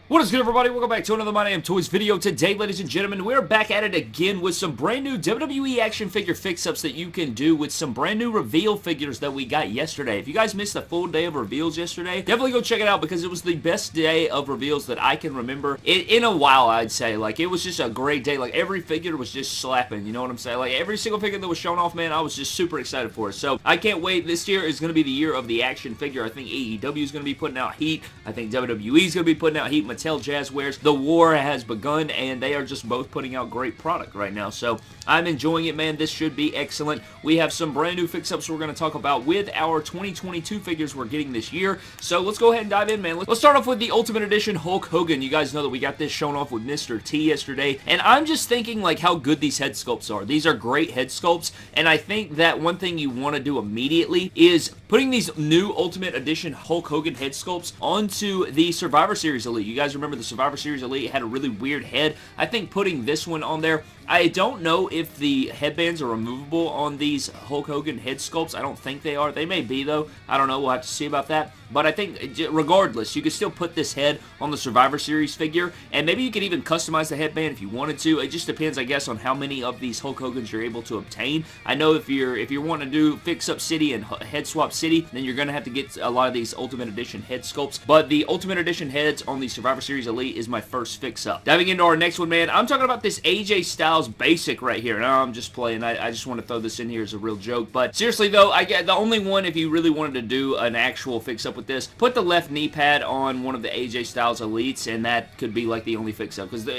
What is good, everybody? Welcome back to another My Damn Toys video. Today, ladies and gentlemen, we're back at it again with some brand new WWE action figure fix-ups that you can do with some brand new reveal figures that we got yesterday. If you guys missed the full day of reveals yesterday, definitely go check it out because it was the best day of reveals that I can remember in a while, I'd say. Like, it was just a great day. Like, every figure was just slapping, you know what I'm saying? Like, every single figure that was shown off, man, I was just super excited for it. So, I can't wait. This year is going to be the year of the action figure. I think AEW is going to be putting out heat. I think WWE is going to be putting out heat. Mattel Jazzwares. The war has begun, and they are just both putting out great product right now. So I'm enjoying it, man. This should be excellent. We have some brand new fix-ups we're going to talk about with our 2022 figures we're getting this year. So let's go ahead and dive in, man. Let's start off with the Ultimate Edition Hulk Hogan. You guys know that we got this shown off with Mr. T yesterday, and I'm just thinking like how good these head sculpts are. These are great head sculpts, and I think that one thing you want to do immediately is putting these new Ultimate Edition Hulk Hogan head sculpts onto the Survivor Series Elite. You guys remember the Survivor Series Elite had a really weird head. I think putting this one on there, I don't know if the headbands are removable on these Hulk Hogan head sculpts. I don't think they are. They may be, though. I don't know. We'll have to see about that. But I think, regardless, you could still put this head on the Survivor Series figure, and maybe you could even customize the headband if you wanted to. It just depends, I guess, on how many of these Hulk Hogans you're able to obtain. I know if you're wanting to do Fix-Up City and Head Swap City, then you're going to have to get a lot of these Ultimate Edition head sculpts. But the Ultimate Edition heads on the Survivor Series Elite is my first fix-up. Diving into our next one, man, I'm talking about this AJ Styles Basic right here. No, I'm just playing. I just want to throw this in here as a real joke. But seriously, though, I get the only one, if you really wanted to do an actual fix-up with this, put the left knee pad on one of the AJ Styles Elites, and that could be like the only fix-up. Because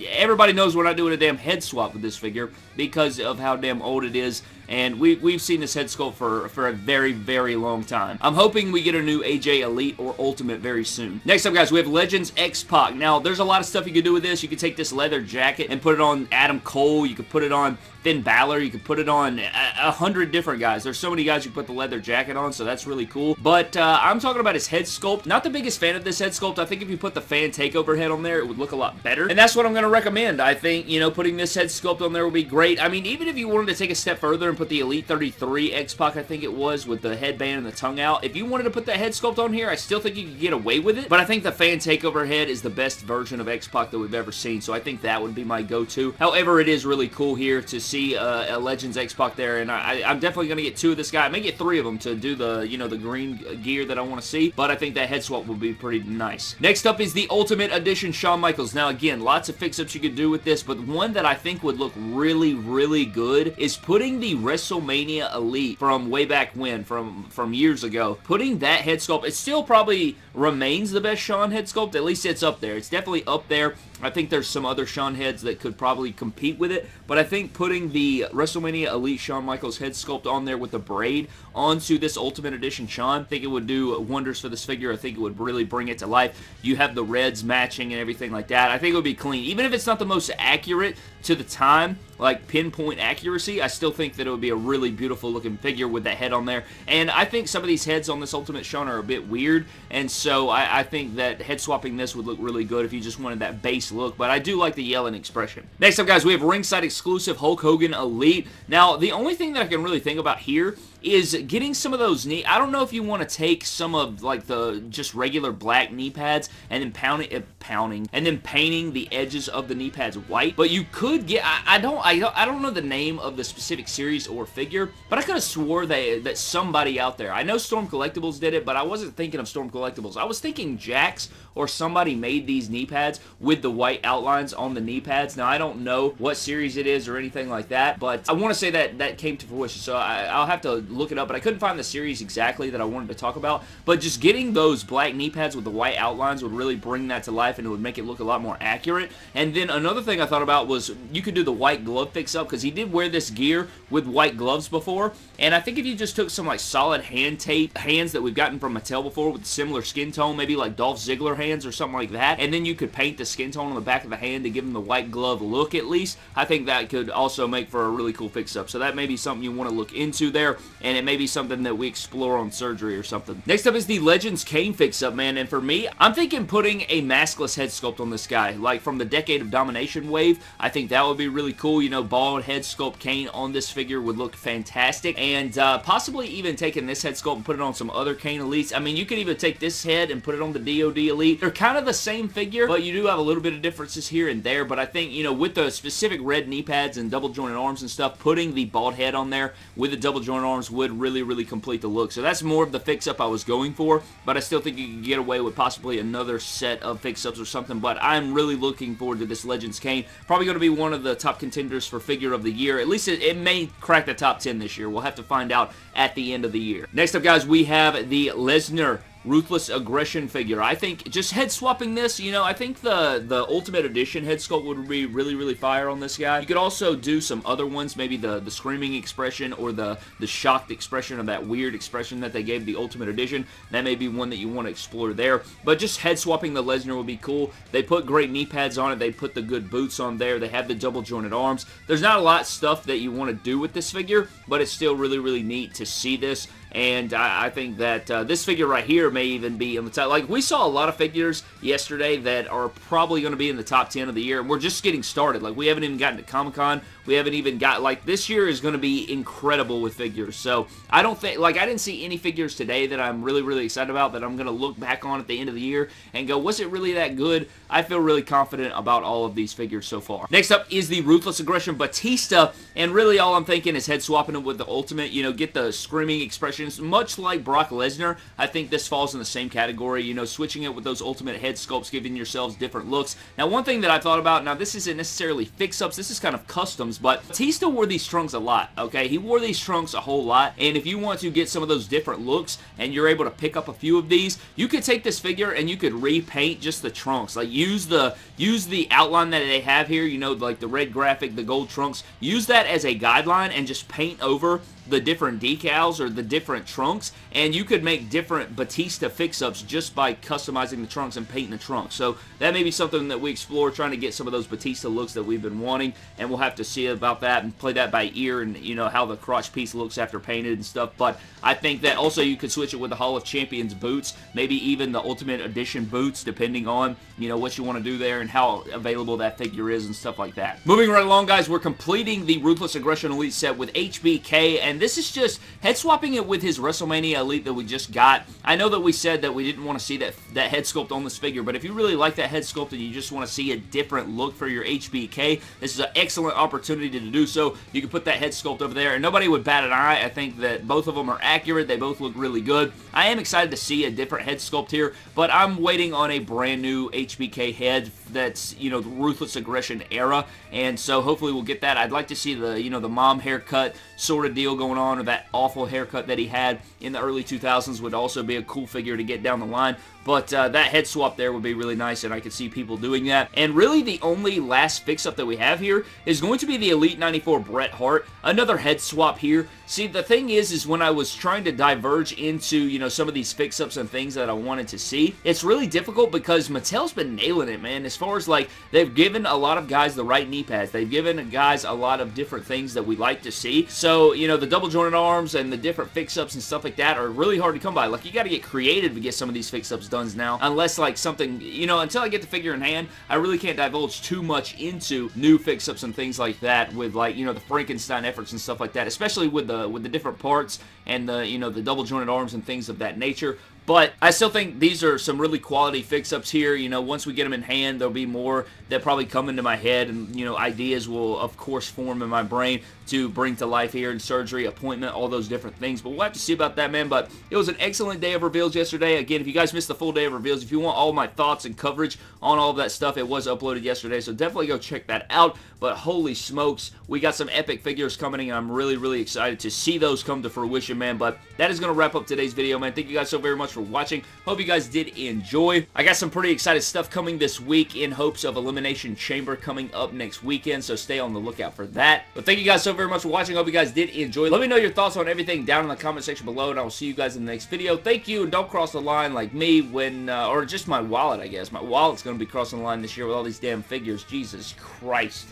everybody knows we're not doing a damn head swap with this figure because of how damn old it is. And we've seen this head sculpt for a very, very long time. I'm hoping we get a new AJ Elite or Ultimate very soon. Next up, guys, we have Legends X-Pac. Now, there's a lot of stuff you could do with this. You could take this leather jacket and put it on Adam Cole. You could put it on Finn Balor. You could put it on 100 different guys. There's so many guys you put the leather jacket on, so that's really cool. But I'm talking about his head sculpt. Not the biggest fan of this head sculpt. I think if you put the fan takeover head on there, it would look a lot better. And that's what I'm going to recommend. I think, you know, putting this head sculpt on there would be great. I mean, even if you wanted to take a step further and put the Elite 33 X-Pac, I think it was, with the headband and the tongue out, if you wanted to put that head sculpt on here, I still think you could get away with it. But I think the fan takeover head is the best version of X-Pac that we've ever seen, so I think that would be my go-to. However, it is really cool here to see a Legends X-Pac there, and I'm definitely going to get two of this guy. I may get three of them to do the, you know, the green gear that I want to see, but I think that head swap would be pretty nice. Next up is the Ultimate Edition Shawn Michaels. Now, again, lots of fix-ups you could do with this, but one that I think would look really, really good is putting the WrestleMania Elite from way back when, from years ago, putting that head sculpt. It still probably remains the best Shawn head sculpt. At least it's up there. It's definitely up there. I think there's some other Shawn heads that could probably compete with it, but I think putting the WrestleMania Elite Shawn Michaels head sculpt on there with the braid onto this Ultimate Edition Shawn, I think it would do wonders for this figure. I think it would really bring it to life. You have the reds matching and everything like that. I think it would be clean. Even if it's not the most accurate to the time, like pinpoint accuracy, I still think that it would be a really beautiful looking figure with that head on there. And I think some of these heads on this Ultimate Shawn are a bit weird, and so I think that head swapping this would look really good if you just wanted that base look, but I do like the yelling expression. Next up, guys, we have ringside exclusive Hulk Hogan Elite. Now, the only thing that I can really think about here is getting some of those knee. I don't know if you want to take some of like the just regular black knee pads and then painting the edges of the knee pads white. But you could get. I don't know the name of the specific series or figure, but I could have swore that somebody out there. I know Storm Collectibles did it, but I wasn't thinking of Storm Collectibles. I was thinking Jax or somebody made these knee pads with the white outlines on the knee pads. Now, I don't know what series it is or anything like that, but I want to say that came to fruition, so I'll have to look it up, but I couldn't find the series exactly that I wanted to talk about. But just getting those black knee pads with the white outlines would really bring that to life, and it would make it look a lot more accurate. And then another thing I thought about was you could do the white glove fix-up, because he did wear this gear with white gloves before, and I think if you just took some like solid hands that we've gotten from Mattel before with similar skin tone, maybe like Dolph Ziggler hands or something like that, and then you could paint the skin tone on the back of the hand to give him the white glove look at least, I think that that could also make for a really cool fix-up. So that may be something you want to look into there, and it may be something that we explore on surgery or something. Next up is the Legends Kane fix-up, man, and for me, I'm thinking putting a maskless head sculpt on this guy, like from the Decade of Domination wave. I think that would be really cool. You know, bald head sculpt Kane on this figure would look fantastic, and possibly even taking this head sculpt and put it on some other Kane Elites. I mean, you could even take this head and put it on the DoD Elite. They're kind of the same figure, but you do have a little bit of differences here and there, but I think, you know, with the specific red knee pads and double jointed arms and stuff, putting the bald head on there with the double jointed arms would really, really complete the look. So that's more of the fix-up I was going for, but I still think you can get away with possibly another set of fix-ups or something, but I'm really looking forward to this Legends Kane. Probably going to be one of the top contenders for figure of the year. At least it may crack the top 10 this year. We'll have to find out at the end of the year. Next up, guys, we have the Lesnar Ruthless Aggression figure. I think just head swapping this, you know, I think the Ultimate Edition head sculpt would be really, really fire on this guy. You could also do some other ones, maybe the screaming expression or the shocked expression, of that weird expression that they gave the Ultimate Edition. That may be one that you want to explore there. But just head swapping the Lesnar would be cool. They put great knee pads on it. They put the good boots on there. They have the double jointed arms. There's not a lot of stuff that you want to do with this figure, but it's still really, really neat to see this. And I think that this figure right here may even be in the top. Like, we saw a lot of figures yesterday that are probably going to be in the top 10 of the year, and we're just getting started. Like, we haven't even gotten to Comic-Con. We haven't even got, like, this year is going to be incredible with figures. So, I don't think, like, I didn't see any figures today that I'm really, really excited about that I'm going to look back on at the end of the year and go, was it really that good? I feel really confident about all of these figures so far. Next up is the Ruthless Aggression Batista, and really all I'm thinking is head swapping it with the Ultimate, you know, get the screaming expressions. Much like Brock Lesnar, I think this falls in the same category, you know, switching it with those Ultimate head sculpts, giving yourselves different looks. Now, one thing that I thought about, now this isn't necessarily fix-ups, this is kind of customs, but Batista wore these trunks a lot, okay? He wore these trunks a whole lot, and if you want to get some of those different looks, and you're able to pick up a few of these, you could take this figure and you could repaint just the trunks. Like, use the outline that they have here, you know, like the red graphic, the gold trunks, use that as a guideline and just paint over the different decals or the different trunks, and you could make different Batista fix-ups just by customizing the trunks and painting the trunks. So that may be something that we explore, trying to get some of those Batista looks that we've been wanting, and we'll have to see about that and play that by ear, and, you know, how the crotch piece looks after painted and stuff. But I think that also you could switch it with the Hall of Champions boots, maybe even the Ultimate Edition boots, depending on, you know, what you want to do there and how available that figure is and stuff like that. Moving right along, guys, we're completing the Ruthless Aggression Elite set with HBK, and this is just head swapping it with his WrestleMania Elite that we just got. I know that we said that we didn't want to see that head sculpt on this figure, but if you really like that head sculpt and you just want to see a different look for your HBK, this is an excellent opportunity to do so. You can put that head sculpt over there, and nobody would bat an eye. I think that both of them are accurate. They both look really good. I am excited to see a different head sculpt here, but I'm waiting on a brand new HBK head that's, you know, the Ruthless Aggression era, and so hopefully we'll get that. I'd like to see the, you know, the mom haircut sort of deal going on, or that awful haircut that he had in the early 2000s would also be a cool figure to get down the line. But that head swap there would be really nice, and I could see people doing that. And really, the only last fix-up that we have here is going to be the Elite 94 Bret Hart. Another head swap here. See, the thing is when I was trying to diverge into, you know, some of these fix-ups and things that I wanted to see, it's really difficult because Mattel's been nailing it, man. As far as, like, they've given a lot of guys the right knee pads. They've given guys a lot of different things that we like to see. So, you know, the double jointed arms and the different fix-ups and stuff like that are really hard to come by. Like, you got to get creative to get some of these fix-ups done now, unless, like, something, you know, until I get the figure in hand, I really can't divulge too much into new fix-ups and things like that with, like, you know, the Frankenstein efforts and stuff like that, especially with the different parts and the, you know, the double jointed arms and things of that nature. But I still think these are some really quality fix-ups here. You know, once we get them in hand, there'll be more that probably come into my head, and, you know, ideas will, of course, form in my brain to bring to life here in surgery, appointment, all those different things. But we'll have to see about that, man. But it was an excellent day of reveals yesterday. Again, if you guys missed the full day of reveals, if you want all my thoughts and coverage on all of that stuff, it was uploaded yesterday, so definitely go check that out. But holy smokes, we got some epic figures coming, and I'm really, really excited to see those come to fruition, man. But that is going to wrap up today's video, man. Thank you guys so very much for watching. Hope you guys did enjoy. I got some pretty excited stuff coming this week in hopes of Elimination Chamber coming up next weekend, so stay on the lookout for that. But thank you guys so very much for watching. Hope you guys did enjoy. Let me know your thoughts on everything down in the comment section below, and I will see you guys in the next video. Thank you, and don't cross the line like me when, or just my wallet, I guess. My wallet's going to be crossing the line this year with all these damn figures. Jesus Christ.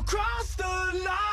cross the line.